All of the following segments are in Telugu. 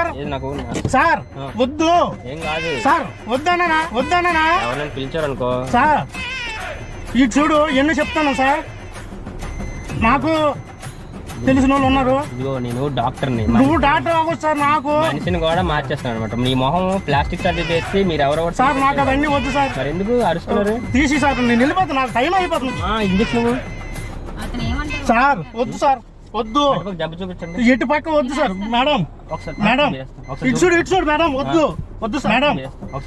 సార్ సార్ వద్దు ఏం కాదు సార్, వద్దన్నా ఎవరైనా పిలిచారనుకో సార్. ఈ చూడు ఎన్ని చెప్తాను సార్, నాకు తెలిసిన వాళ్ళు ఉన్నారు. ఇదిగో నేను డాక్టర్ని. నువ్వు డాక్టర్ అవ్వచ్చు సార్, నాకు మనిషిని కూడా మార్చేస్తాను అనమాట. మీ మొహం ప్లాస్టిక్ సర్జరీ చేసి మీరు ఎవరెవరు సార్, నాకు అవన్నీ వద్దు సార్. మరి ఎందుకు అరుస్తున్నారు? తీసి సార్, నేను వెళ్ళిపోతాను, నాకు టైం అయిపోతుంది. ఇంజక్షన్ సార్ వద్దు సార్, వద్దు. జబ్బు చూపించండి. ఎటు పక్క వద్దు సార్. మేడం మేడం ఇటు చూడు మేడం, వద్దు సార్. మేడం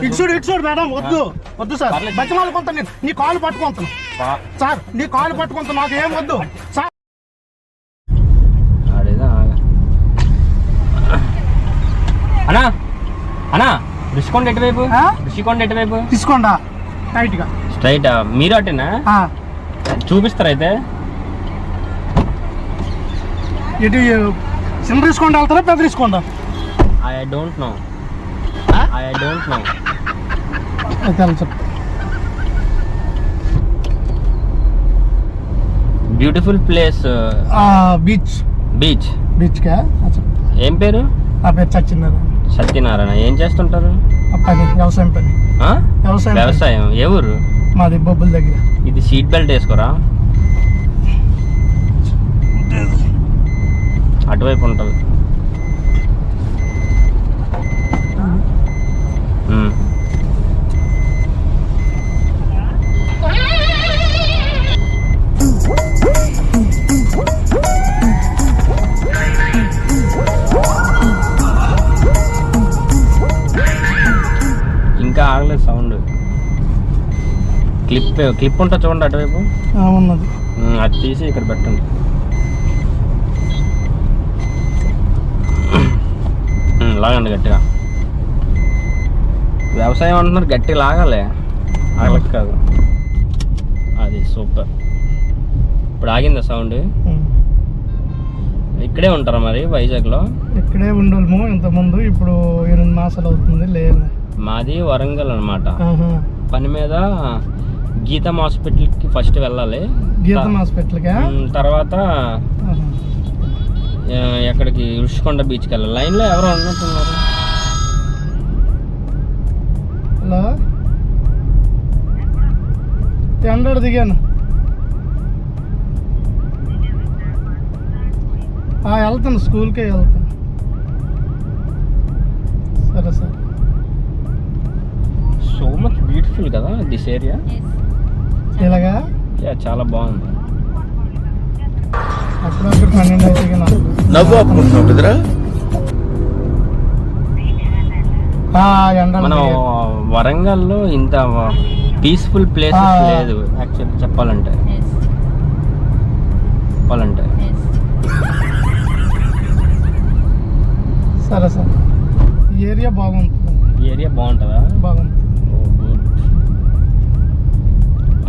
ఇటు చూడు మేడం, వద్దు సార్. బతిమాలు కొంత నీ కాలు పట్టుకుంటాను సార్, నీ కాలు పట్టుకుంటాను, నాకు ఏం వద్దు సార్. అన్నా అన్నా రుషికొండ ఎటువైపు తీసుకోండా టైట్ గా స్ట్రైట్. మీరు అటేనా చూపిస్తారు అయితే? ఇటు చిన్న తీసుకోండి వెళ్తారా, పెద్ద తీసుకోండా? I don't know. Beautiful place. Beach కా? ఏం పేరు? నా పేరు సత్యనారాయణ. ఏం చేస్తుంటారు? వ్యవసాయం పని. వ్యవసాయం. ఏ ఊరు? మాది బొబ్బుల దగ్గర. ఇది సీట్ బెల్ట్ వేసుకోరా? అటువైపు ఉంటుంది. ఇంకా ఆగలేదు సౌండ్. క్లిప్ ఉంటుంది చూడండి అటువైపు ఉన్నది. అది తీసి ఇక్కడ పెట్టండి. లాగండి గట్టిగా. వ్యవసాయం అంటున్నారు, గట్టిగా లాగాలి. ఆగలేదు కాదు. అది సూపర్. ఇప్పుడు ఆగిందా సౌండ్? ఇక్కడే ఉంటారా మరి వైజాగ్లో? ఇక్కడే ఉండము ఇంతకుముందు, ఇప్పుడు 8 మాసాలు అవుతుంది. లేదు, మాది వరంగల్ అనమాట. పని మీద గీతం హాస్పిటల్కి ఫస్ట్ వెళ్ళాలి. గీతం హాస్పిటల్కి తర్వాత ఎక్కడికి రుషికొండ బీచ్కి వెళ్ళాలి. లైన్లో ఎవరో ఉన్నట్టున్నారు. హలో, టెండర్ దిగాను. వెళ్తాను, స్కూల్కే వెళ్తాను. సరే సార్. సో మచ్ బ్యూటిఫుల్ కదా దిస్ ఏరియా. ఇలాగా చాలా బాగుంది. అప్పుడప్పుడు 12 అయితే మన వరంగల్లో ఇంత పీస్ఫుల్ ప్లేసెస్ లేదు యాక్చువల్లీ చెప్పాలంటే. సరే సార్. ఈ ఏరియా బాగుంటుందా? బాగుంటుంది.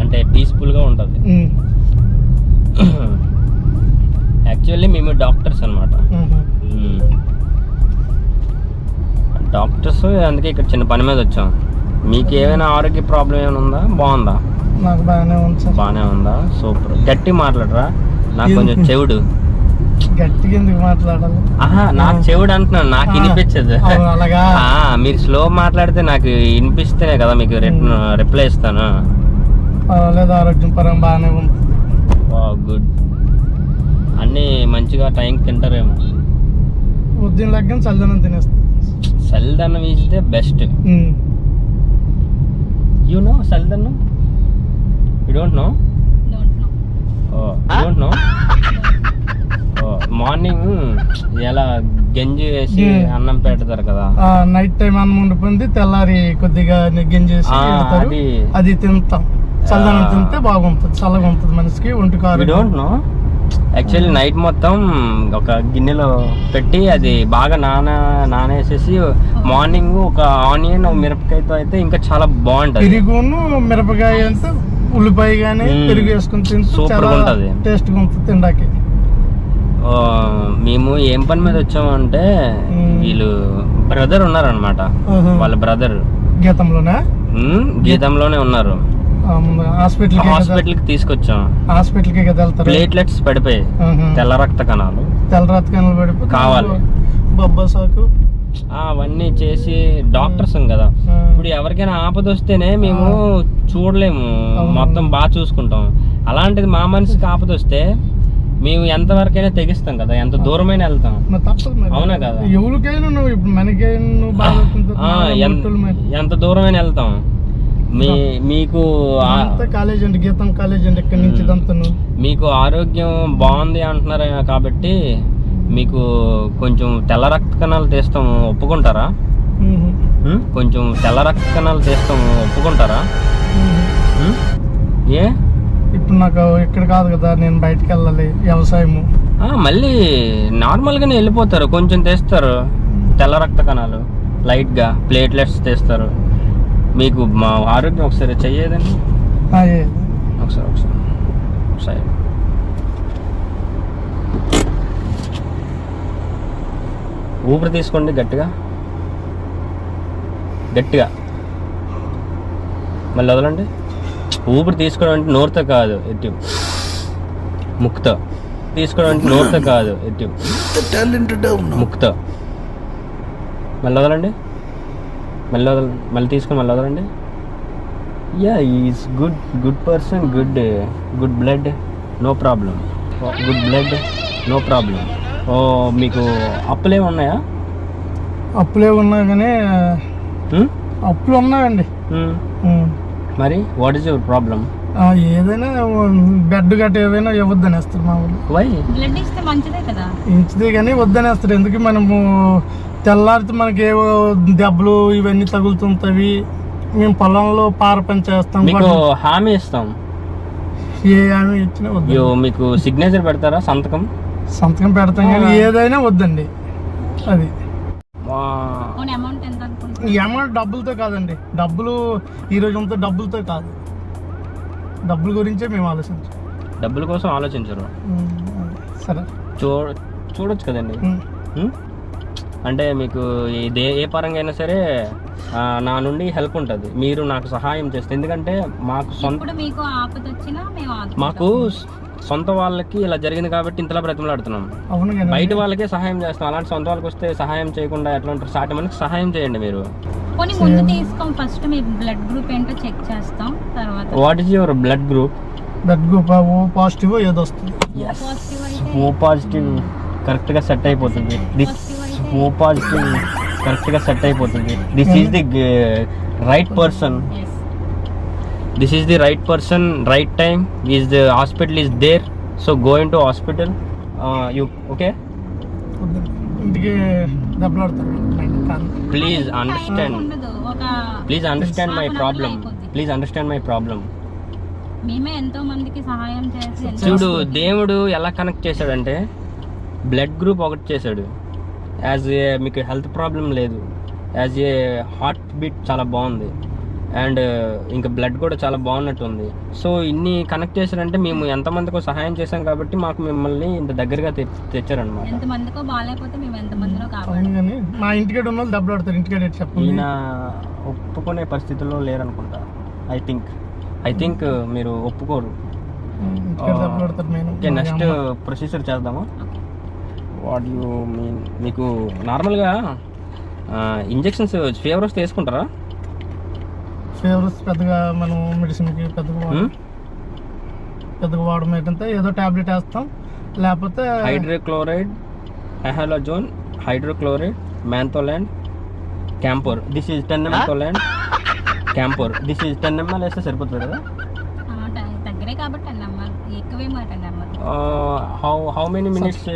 అంటే పీస్ఫుల్గా ఉంటుంది. యాక్చువల్లీ మేము డాక్టర్స్ అనమాట. డాక్టర్స్, అందుకే ఇక్కడ చిన్న పని మీద వచ్చాం. మీకు ఏమైనా ఆరోగ్య ప్రాబ్లం ఏమైనా ఉందా? బాగుందా? నాకు బాగానే ఉందా? సూపర్. గట్టి మాట్లాడరా, నాకు కొంచెం చెవుడు. గట్టిగా ఎందుకు మాట్లాడాలి? నాకు చెవుడు అంటున్నాను, నాకు వినిపించదు. మీరు స్లో మాట్లాడితే నాకు వినిపిస్తేనే కదా మీకు రిప్లై ఇస్తాను. ఆరోగ్యం పరంగా బాగానే ఉంది. గుడ్. అన్నీ మంచిగా టైంకి తింటారేమో. ఉదయం లగ్గం చల్లదనం తినేస్తాం. చల్లదనం is the best. You know చల్లదనం? You don't know? Don't know? Morning ఎలా గంజి వేసి అన్నం పెడతారు కదా, నైట్ టైం అన్నం ఉండిపోయింది, తెల్లారి కొద్దిగా గంజి వేసి అది తింటాం. చల్లదనం తింటే బాగుంటుంది, చల్లగా ఉంటుంది మనిషికి, ఒంటికి ఆరోగ్యం. Don't know? యాక్చువల్లీ నైట్ మొత్తం ఒక గిన్నెలో పెట్టి అది బాగా నానేసేసి మార్నింగ్ ఒక ఆనియన్ మిరపకాయతో అయితే ఇంకా చాలా బాగుంటుంది. పెరుగును మిరపకాయ అంటే ఉల్లిపాయ కానీ పెరుగు వేసుకుని తింటే సూపర్ ఉంటుంది, టేస్ట్గా ఉంటుంది తిండాకి. మేము ఏం పని మీద వచ్చామంటే వీళ్ళు బ్రదర్ ఉన్నారనమాట. వాళ్ళ బ్రదర్ గీతంలోనే ఉన్నారు. హాస్పిటల్ కి తీసుకొచ్చాం. హాస్పిటల్ కి ప్లేట్లెట్స్ పడిపోయి తెల్ల రక్త కణాలు పడిపోయి కావాలి. బొబ్బాసాకు అవన్నీ చేసి డాక్టర్స్ కదా. ఇప్పుడు ఎవరికైనా ఆపద వస్తేనే మేము చూడలేము, మొత్తం బాగా చూసుకుంటాం. అలాంటిది మా మనిషికి ఆపద వస్తే మేము ఎంతవరకైనా తెగిస్తాం కదా, ఎంత దూరమైనా వెళ్తాం. అవునా కదా, ఎవరికైనా నువ్వు ఇప్పుడు మనకైనా ఎంత దూరమైనా వెళ్తాం. మీకు కాలేజ్ అండి, గీతం కాలేజ్ అండి, ఇక్కడి నుంచి మీకు ఆరోగ్యం బాగుంది అంటున్నారు కాబట్టి మీకు కొంచెం తెల్ల రక్త కణాలు తీస్తాము, ఒప్పుకుంటారా? కొంచెం తెల్ల రక్త కణాలు తీస్తాము, ఒప్పుకుంటారా? ఏ ఇప్పుడు నాకు ఇక్కడ కాదు కదా, నేను బయటకు వెళ్ళాలి, వ్యవసాయము. మళ్ళీ నార్మల్గానే వెళ్ళిపోతారు, కొంచెం తెస్తారు తెల్ల రక్త కణాలు, లైట్గా ప్లేట్లెట్స్ తెస్తారు. మీకు మా ఆరోగ్యం ఒకసారి చెయ్యేదండి, ఒకసారి ఊపిరి తీసుకోండి గట్టిగా, మళ్ళీ వదలండి. ఊపిరి తీసుకోవడం అంటే నోరుతో కాదు, ఎట్టి ముక్కుతో తీసుకోవడం అంటే నోరుతో కాదు, ఎట్టి ముక్కుతో. మళ్ళీ వదలండి, మళ్ళీ తీసుకొని మళ్ళీ వదలండి. Yeah, is good person, good blood, no problem, good blood, no problem. మీకు అప్పులేమి ఉన్నాయా? అప్పులే ఉన్నాయి కానీ అప్పులు ఉన్నాయండి. మరి వాట్ ఈస్ యువర్ ప్రాబ్లం? ఏదైనా బెడ్ గట్ట ఏదైనా ఇవ్వద్దనేస్తారు మా వాళ్ళు. వై? బ్లడ్ ఇస్తే మంచిదే కదా. మంచిదే కానీ వద్దనేస్తారు. ఎందుకు మనము తెల్లారితే మనకి ఏవో దెబ్బలు ఇవన్నీ తగులుతుంటవి. మేము పొలంలో పార పని చేస్తాం, మీకు హామీ ఇస్తాం. ఏ హామీ ఇచ్చినా వద్దు. మీకు సిగ్నేచర్ పెడతారా? సంతకం పెడతాం కానీ ఏదైనా వద్దండి. అది ఈ అమౌంట్ డబ్బులతో కాదండి, డబ్బులు ఈ రోజు అంతా డబ్బులతో కాదు, డబ్బుల గురించే మేము ఆలోచించాం. డబ్బుల కోసం ఆలోచించరు. సరే చూడొచ్చు కదండి. అంటే మీకు ఏ పరంగా అయినా సరే నా నుండి హెల్ప్ ఉంటుంది, మీరు నాకు సహాయం చేస్తే. ఎందుకంటే మాకు సొంత వాళ్ళకి ఇలా జరిగింది కాబట్టి ఇంతలా బ్రతిమలాడుతున్నాం. బయట వాళ్ళకే సహాయం చేస్తాం, అలాంటి సొంత వాళ్ళకి వస్తే సహాయం చేయకుండా ఎట్లా ఉంటారు? సాటి మనకి సహాయం చేయండి మీరు. ఫస్ట్ మీ బ్లడ్ గ్రూప్ ఏంటో చెక్ చేస్తాం. తర్వాత what is your blood group? Blood group O positive ఏదో వస్తుంది. ఓ పాజిటివ్ కరెక్ట్ గా సెట్ అయిపోతుంది. ఓ పాజిటివ్ కరెక్ట్ గా సెట్ అయిపోతుంది. This is the right person. This is the right person, right time. Is the hospital is there, so go into hospital. You okay? ఇంటికి దెబ్బలాడతారు. Please understand. Please understand my problem. Please understand my problem. మేమే ఎంతో మందికి సహాయం చేసి చూడు, దేవుడు ఎలా కనెక్ట్ చేశాడంటే బ్లడ్ గ్రూప్ ఒకటి చేశాడు. యాజ్ ఏ మీకు హెల్త్ ప్రాబ్లం లేదు, యాజ్ ఏ హార్ట్ బీట్ చాలా బాగుంది, అండ్ ఇంకా బ్లడ్ కూడా చాలా బాగున్నట్టు ఉంది. సో ఇన్ని కనెక్ట్ చేశారంటే మేము ఎంతమందికో సహాయం చేశాం కాబట్టి మాకు మిమ్మల్ని ఇంత దగ్గరగా తెచ్చారనమాట. మా ఇంటికాడ ఉన్న వాళ్ళు దెబ్బలాడతారు. ఇంటికాడ ఈయన ఒప్పుకునే పరిస్థితుల్లో లేరనుకుంటా. ఐ థింక్ మీరు ఒప్పుకోరు. ఓకే, నెక్స్ట్ ప్రొసీజర్ చేద్దామా? What you mean? మీకు నార్మల్గా ఇంజెక్షన్స్ ఫీవర్ వస్తే వేసుకుంటారా? ఫీవర్స్ పెద్దగా మనం మెడిసిన్కి పెద్దగా వాడడం ఏంటంటే ఏదో టాబ్లెట్ వేస్తాం, లేకపోతే హైడ్రోక్లోరైడ్, ఎహాలజోన్, హైడ్రోక్లోరైడ్, మ్యాంథోలాండ్, camphor. This is 10 ml camphor. This is 10 ml వేస్తే సరిపోతుంది కదా? How many minutes?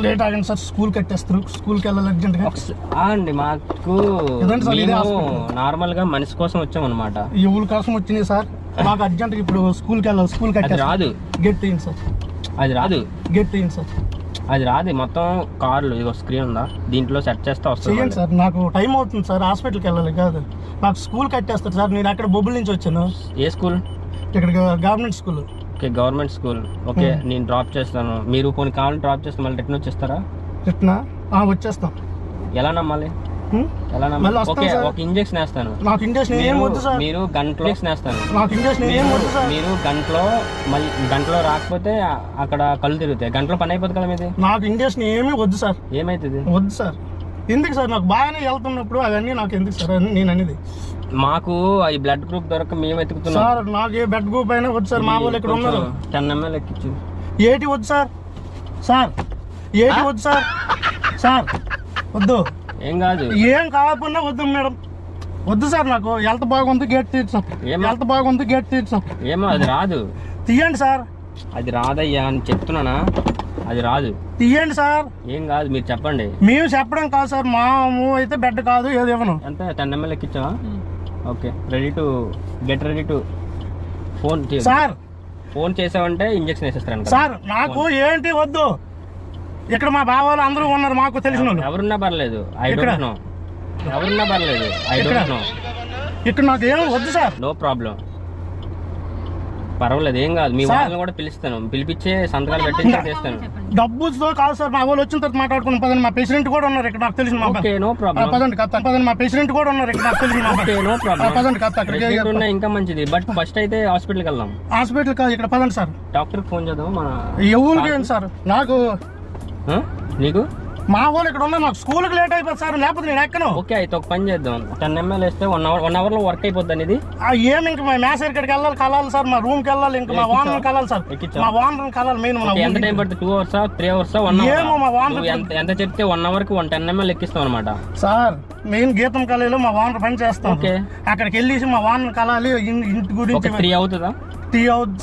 లేట్ ఆగండి సార్, స్కూల్ కట్టేస్తారు, స్కూల్కి వెళ్ళాలి అర్జెంట్గా అండి. మాకు నార్మల్ గా మనిషి కోసం వచ్చాం అనమాట. ఎవరి కోసం వచ్చినాయి సార్? మాకు అర్జెంట్గా ఇప్పుడు స్కూల్కి వెళ్ళాలి, స్కూల్ కట్టే రాదు. గెట్ అయ్యింది సార్, అది రాదు. గెట్ అయ్యింది సార్, అది రాదు. మొత్తం కార్లు ఇదిగో స్క్రీన్ ఉందా, దీంట్లో సెట్ చేస్తే వస్తుంది సార్. నాకు టైం అవుతుంది సార్, హాస్పిటల్కి వెళ్ళాలి కాదు, నాకు స్కూల్ కట్టేస్తారు సార్. నేను అక్కడ బొబ్బుల నుంచి వచ్చాను. ఏ స్కూల్? ఇక్కడ government school. Okay, government school. Okay, నేను డ్రాప్ చేస్తాను. మీరు కొన్ని కావాలి డ్రాప్ చేస్తే మళ్ళీ రిటర్న్ వచ్చేస్తారా? వచ్చేస్తాం. ఎలా నమ్మాలి? ఎలా నమ్మాలి? ఓకే, ఒక ఇంజెక్షన్ వేస్తాను. నాకు ఇంజెక్షన్ ఏం వద్దు సార్. మీరు గంటలో వేస్తాను. నాకు ఇంజెక్షన్ ఏం వద్దు సార్. మీరు గంటలో రాకపోతే అక్కడ కళ్ళు తిరుగుతాయి. గంటలో పని అయిపోతుంది కదా మీది. నాకు ఇంజెక్షన్ ఏమీ వద్దు సార్. ఏమైతుంది? వద్దు సార్. ఎందుకు సార్ నాకు బాగానే వెళ్తున్నప్పుడు అవన్నీ నాకు ఎందుకు సార్ అని నేను అనేది. మాకు ఈ బ్లడ్ గ్రూప్ దొరక మేము వెతుకుతున్నాం సార్ నాకు ఏ బెడ్ గ్రూప్ అయినా వద్దు సార్, మా వాళ్ళు ఇక్కడ ఉన్నారు. 10 ml ఎక్కించు. ఏటి వద్దు సార్, సార్ ఏటి వద్దు సార్, సార్ వద్దు, ఏం కాదు. ఏం కాకపోయినా వద్దు మేడం, వద్దు సార్. నాకు హెల్త్ బాగుంది గేట్ తీర్చాం, హెల్త్ బాగుంది గేట్ తీర్చాం. ఏమో అది రాదు, తీయండి సార్. అది రాదయ్యా అని చెప్తున్నానా, అది రాదు. తీయండి సార్. ఏం కాదు, మీరు చెప్పండి. మేము చెప్పడం కాదు సార్, మాము అయితే బెడ్ కాదు ఏది ఇవ్వను. ఎంత 10 ml ఎక్కించావా? Okay, ready to phone sir. Phone చేసావంటే ఇంజక్షన్ వేసేస్తాను సార్. నాకు ఏంటి వద్దు, ఇక్కడ మా బావాలు అందరూ ఉన్నారు, మాకు తెలిసిన వాళ్ళు. ఎవరున్నా పర్లేదు, ఐ డోంట్ నో. ఎవరున్నా పర్లేదు, ఐ డోంట్ నో. ఇక్కడ నాకు ఏం వద్దు సార్. నో ప్రాబ్లం, పర్వాలేదు, ఏం కాదు. మీ వాళ్ళని కూడా పిలుస్తాను, పిలిపించే సంతకాలు పెట్టి చేస్తాను. డబ్బుతో కాదు సార్, మా వాళ్ళు వచ్చిన తర్వాత మాట్లాడుకున్నాం. పదండి, మా ప్రెసిడెంట్ కూడా ఉన్నారు ఇక్కడ, నాకు తెలిసిన. Okay, no problem. పదండి కత్త, పదండి, మా ప్రెసిడెంట్ కూడా ఉన్నారు ఇక్కడ, నాకు తెలిసిన. Okay, no problem. పదండి కత్త, అక్కడికి ఉన్నా ఇంకా మంచిది. బట్ ఫస్ట్ అయితే హాస్పిటల్కి వెళ్దాం. హాస్పిటల్ కాదు, ఇక్కడ పదండి సార్. డాక్టర్కి ఫోన్ చేద్దాం. మన ఎవరికి ఏంటి సార్, నాకు నీకు మా వాళ్ళు ఇక్కడ ఉన్నారు, నాకు స్కూల్కి లేట్ అయిపోతుంది సార్, లేకపోతే నేను ఎక్కను. ఓకే, అయితే ఒక పని చేద్దాం. 10 ml వేస్తే 1 hour లో వర్క్ అయిపోద్ది అనేది. ఏమి ఇంకా మా మేసర్ ఇక్కడికి వెళ్ళాలి, కలాలి సార్, మా రూమ్కి వెళ్ళాలి, ఇంకా మా వానర్ కలాలి సార్, మా వానర్ కలాలి మెయిన్. ఎంత టైం పడుతుంది? 2 hours 3 hours 1 hour? ఏమో మా వానర్ ఎంత చెప్తే 1 hour కి 10 ml ఎక్కిస్తాం అనమాట సార్. మెయిన్ గీతం కళలో మా వానర్ పని చేస్తాం. ఓకే, అక్కడికి వెళ్ళేసి మా వానర్ కలాలి, ఇంటి గురించి 3 అవుతుందా?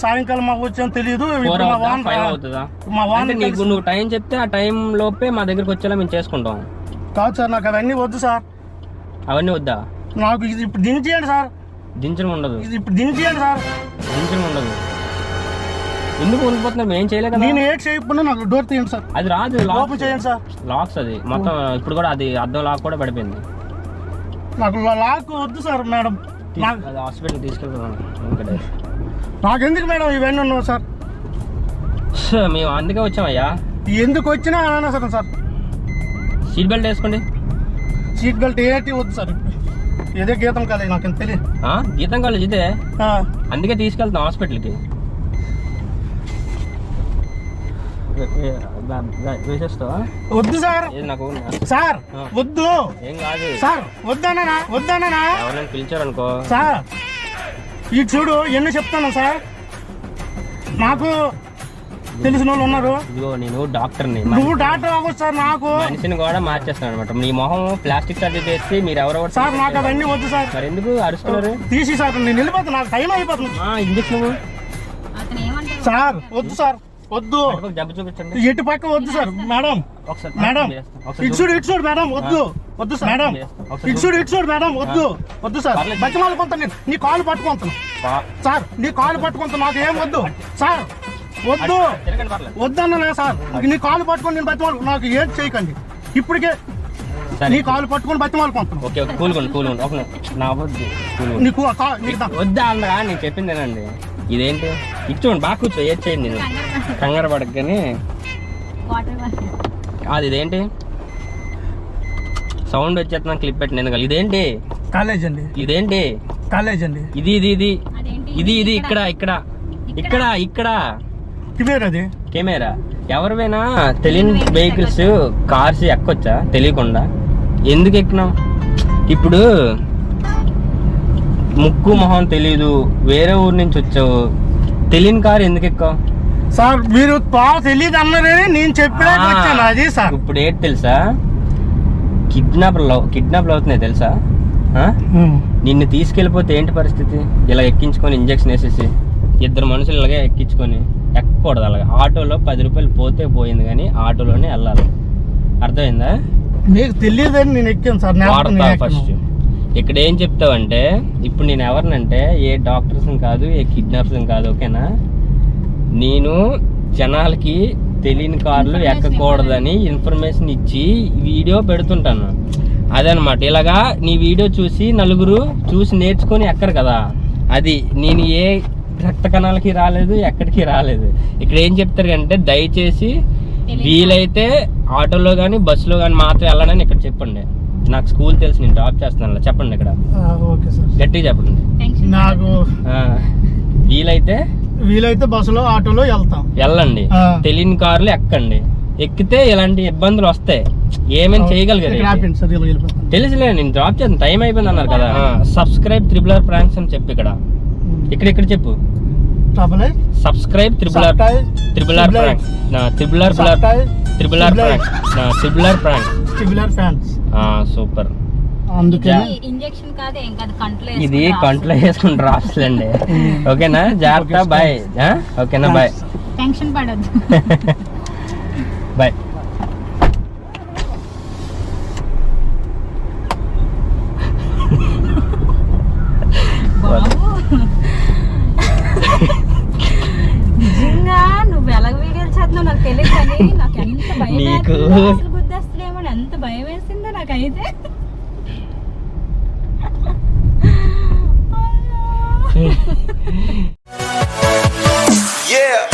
సాయంకాలం మాకు వచ్చాను తెలియదు. 5 అవుతుందా? మా వానర్ నీకు నువ్వు టైం చెప్తే ఆ టైం లోపే మా దగ్గరికి వచ్చేలా మేము చేసుకుంటాం. కాదు సార్, నాకు అవన్నీ వద్దు సార్. అవన్నీ వద్దా? నాకు ఇది ఇప్పుడు దించేయండి సార్. దించడం ఉండదు, ఇది ఇప్పుడు దించేయండి సార్. దించడం ఉండదు. ఎందుకు ఉండిపోతున్నారు? ఏం చేయలేదు కదా. నేను ఏడ్ చేయకుండా నాకు డోర్ తీయండి సార్. అది రాదు, ఓపెన్ చేయండి సార్. లాక్స్ అది మొత్తం. ఇప్పుడు కూడా అది అద్దం లాక్ కూడా పడిపోయింది. నాకు లాక్ వద్దు సార్ మేడం. అది హాస్పిటల్ తీసుకెళ్తాను. నాకు ఎందుకు మేడం ఇవన్నీ ఉన్నావు సార్? మేము అందుకే వచ్చామయ్యా. ఎందుకు వచ్చినా అన్నా సరే సార్. సీట్ బెల్ట్ వేసుకోండి. సీట్ బెల్ట్ ఏంటి వద్దు సార్. ఏదో గీతం కాలేదు, నాకు తెలియదు. గీతం కాలేజ్ ఇదే, అందుకే తీసుకెళ్తాం హాస్పిటల్కి. వేసేస్తావా? వద్దు సార్. నాకు సార్ వద్దు. ఏం కాదు సార్, వద్దన్నా వద్దన్నా. ఎవరైనా పిలిచారనుకో సార్, ఈ చూడు ఎన్ని చెప్తాను సార్, నాకు తెలిసిన వాళ్ళు ఉన్నారు. ఇదిగో నేను డాక్టర్ని. నువ్వు డాక్టర్ అవ్వచ్చు సార్. నాకు మనిషిని కూడా మార్చేస్తాను అనమాట. మీ మొహం ప్లాస్టిక్ సర్జరీ చేసి మీరు ఎవరెవరు సార్. నాకు అవన్నీ వద్దు సార్. మరి ఎందుకు అరుస్తున్నారు? తీసి సార్, నేను వెళ్ళిపోతాను, నాకు టైం అయిపోతుంది. ఇంజక్షన్ సార్ వద్దు సార్, వద్దు. జబ్బు చూపించండి. ఎటు పక్క వద్దు సార్. మేడం మేడం ఇటు చూడు మేడం, వద్దు వద్దు సార్. మేడం ఇటు చూడు మేడం, వద్దు సార్. బతిమాలు కొంత నీ కాలు పట్టుకుంటాను సార్, నీ కాలు పట్టుకుంటాను. నాకు ఏం వద్దు సార్, వద్దు వద్దన్నా సార్. నీ కాలు పట్టుకొని నేను బతిమాలు, నాకు ఏం చేయకండి. ఇప్పటికే నీ కాలు పట్టుకొని బతిమాలుకుంటాను. ఓకే, కూల్గొండి. నా వద్దు, నీకు వద్దా అందరా? నేను చెప్పిందేనండి. ఇదేంటి ఇచ్చోండి, బాగా కూర్చో. ఏది చేయండి, నేను కంగారు పడక. కానీ అది ఇదేంటి సౌండ్ వచ్చేస్తున్నా, క్లిప్ పెట్టిన ఎందుకు? ఇదేంటి కాలేజ్ అండి, ఇదేంటి కాలేజ్ అండి. ఇది ఇక్కడ అది కెమెరా. ఎవరివైనా తెలియని వెహికల్స్, కార్స్ ఎక్కొచ్చా తెలియకుండా? ఎందుకు ఎక్కినావు? ఇప్పుడు ముక్కు మొహం తెలీదు, వేరే ఊరు నుంచి వచ్చావు, తెలియని కారు ఎందుకు ఎక్కావు సార్? మీరు తెలియదు అన్నారే, నేను చెప్పడానికి వచ్చాను. అది సార్ ఇప్పుడు ఏంటి తెలుసా, కిడ్నాప్లు అవుతున్నాయి తెలుసా? నిన్ను తీసుకెళ్ళిపోతే ఏంటి పరిస్థితి? ఇలా ఎక్కించుకొని ఇంజక్షన్ వేసేసి 2 మనుషులు ఇలాగే ఎక్కించుకొని ఎక్కకూడదు. అలాగే ఆటోలో 10 రూపాయలు పోతే పోయింది, కానీ ఆటోలోనే వెళ్ళాలి. అర్థమైందా? మీకు తెలియదని నేను ఎక్కాను సార్. వాడతా ఫస్ట్. ఇక్కడ ఏం చెప్తావంటే, ఇప్పుడు నేను ఎవరినంటే ఏ డాక్టర్స్ కాదు, ఏ కిడ్నాప్స్ కాదు, ఓకేనా? నేను జనాలకి తెలియని కార్లు ఎక్కకూడదని ఇన్ఫర్మేషన్ ఇచ్చి వీడియో పెడుతుంటాను. అదనమాట. ఇలాగా నీ వీడియో చూసి నలుగురు చూసి నేర్చుకొని ఎక్కరు కదా, అది నేను ఏ రక్త కణాలకి రాలేదు, ఎక్కడికి రాలేదు. ఇక్కడ ఏం చెప్తారు అంటే, దయచేసి వీలైతే ఆటోలో కానీ బస్సులో కానీ మాత్రం వెళ్ళాలని ఇక్కడ చెప్పండి. నాకు స్కూల్ తెలుసు, నేను డ్రాప్ చేస్తున్నాను, చెప్పండి ఇక్కడ. గట్టిగా చెప్పండి. నాకు వీలైతే బస్సులో ఆటోలో వెళ్ళండి. తెలియని కార్లు ఎక్కండి. ఎక్కితే ఇలాంటి ఇబ్బందులు వస్తాయి. ఏమేమి చేయగలిగారు ఇక్కడ ఆపండి సార్, ఇలా వెళ్ళిపోతాను. తెలుసులే, నేను డ్రాప్ చేస్తాను, టైం అయిపోయింది అన్నారు కదా. సబ్స్క్రైబ్ త్రిబులర్ ప్రాంక్స్ అని చెప్పు. ఇక్కడ ఇక్కడ చెప్పు, సబ్స్క్రైబ్ త్రిబులర్ ప్రాంక్, త్రిబులర్ ప్రాంక్, ట్రిబులర్ ఫ్యాన్స్. సూపర్. అందుకే ఇంజెక్షన్ కాదు, ఏం కాదు, కంట్లో ఇది కంట్లో వేసుకుని డ్రాప్స్ అండి. ఓకేనా, జాగ్రత్త, బాయ్. ఓకేనా, బాయ్. టెన్షన్ పడద్దు. బాయ్. నిజంగా నువ్వు ఎలాగ వీడియోలు చేస్తున్నావు నాకు తెలియదు, కానీ నాకు ఎంత భయం నీకు అసలు గుర్తొస్తుందేమో, ఎంత భయం వేసిందో నాకైతే. Yeah.